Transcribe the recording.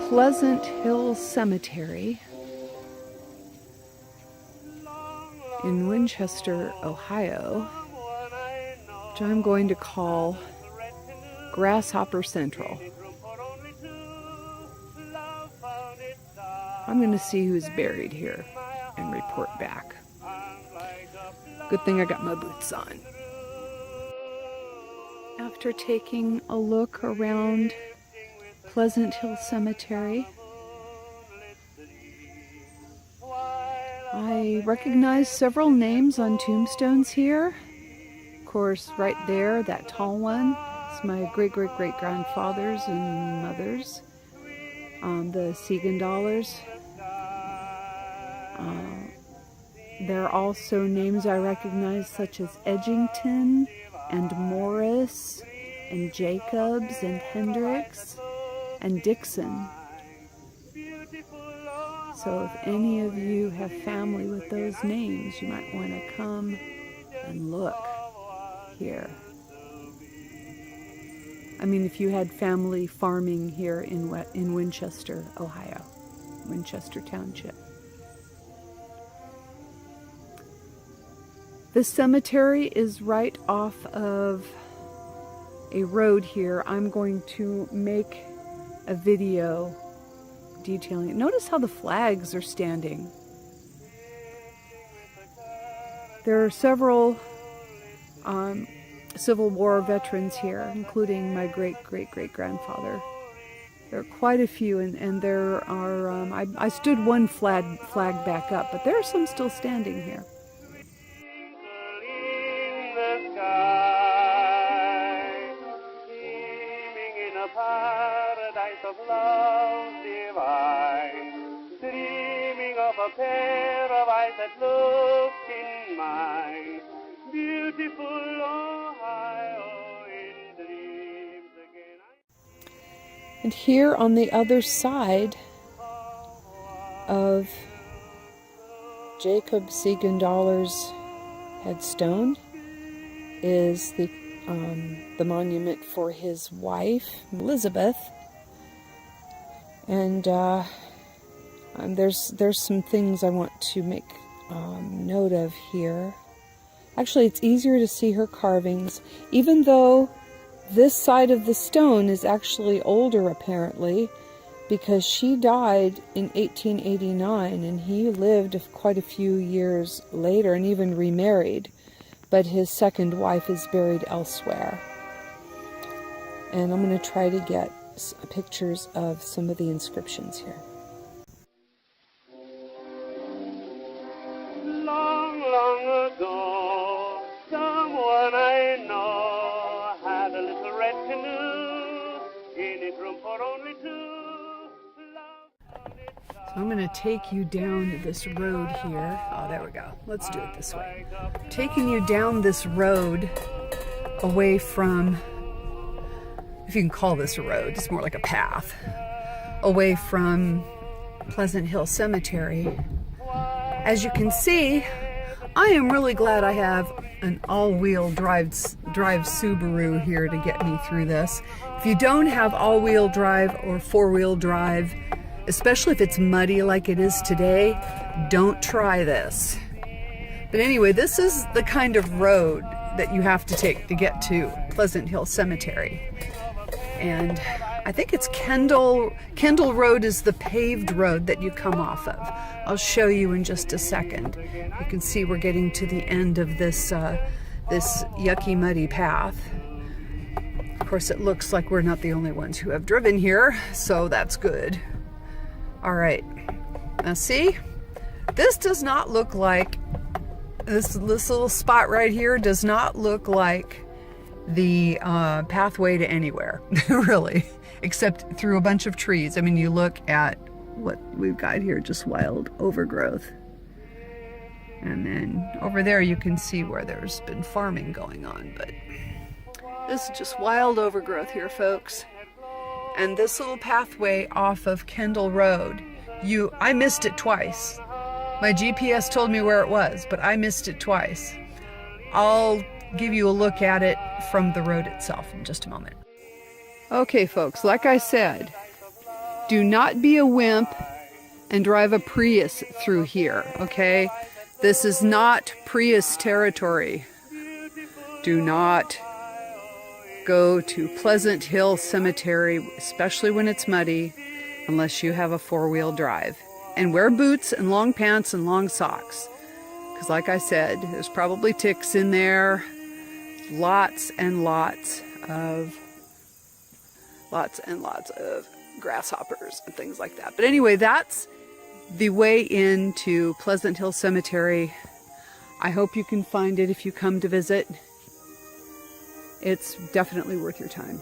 Pleasant Hill Cemetery in Winchester, Ohio, which I'm going to call Grasshopper Central. I'm going to see who's buried here and report back. Good thing I got my boots on. After taking a look around Pleasant Hill Cemetery, I recognize several names on tombstones here. Of course, right there, that tall one, is my great-great-great-grandfathers and mothers. The Siegenthalers. There are also names I recognize such as Edgington and Morris and Jacobs and Hendricks and Dixon. So if any of you have family with those names, you might want to come and look here. I mean, if you had family farming here in Winchester, Ohio, Winchester Township. The cemetery is right off of a road here. I'm going to make a video detailing it. Notice how the flags are standing. There are several Civil War veterans here, including my great-great-great-grandfather. There are quite a few, and there are, I stood one flag back up, but there are some still standing here. Paradise of love divine, dreaming of a pair of eyes that look in mine, beautiful Ohio in dreams again. And here on the other side of Jacob Siegenthaler's headstone is the monument for his wife, Elizabeth. And there's some things I want to make note of here. Actually, it's easier to see her carvings, even though this side of the stone is actually older, apparently, because she died in 1889, and he lived quite a few years later and even remarried. But his second wife is buried elsewhere. And I'm going to try to get pictures of some of the inscriptions here. Long, long ago, someone I know had a little red canoe, in it room for only two. So I'm going to take you down this road here. Oh, there we go. Let's do it this way. Taking you down this road away from, if you can call this a road, it's more like a path, away from Pleasant Hill Cemetery. As you can see, I am really glad I have an all-wheel drive Subaru here to get me through this. If you don't have all-wheel drive or four-wheel drive, especially if it's muddy like it is today, don't try this. But anyway, this is the kind of road that you have to take to get to Pleasant Hill Cemetery. And I think it's Kendall Road is the paved road that you come off of. I'll show you in just a second. You can see we're getting to the end of this yucky, muddy path. Of course, it looks like we're not the only ones who have driven here, so that's good. All right, now see, this does not look like, this little spot right here does not look like the pathway to anywhere, really, except through a bunch of trees. I mean, you look at what we've got here, just wild overgrowth. And then over there you can see where there's been farming going on, but this is just wild overgrowth here, folks. And this little pathway off of Kendall Road, I missed it twice. My GPS told me where it was, but I missed it twice. I'll give you a look at it from the road itself in just a moment. Okay, folks, like I said, Do not be a wimp and drive a Prius through here, okay? This is not Prius territory. Do not go to Pleasant Hill Cemetery, especially when it's muddy, unless you have a four-wheel drive. And wear boots and long pants and long socks. Because like I said, there's probably ticks in there. Lots and lots of grasshoppers and things like that. But anyway, that's the way into Pleasant Hill Cemetery. I hope you can find it if you come to visit. It's definitely worth your time.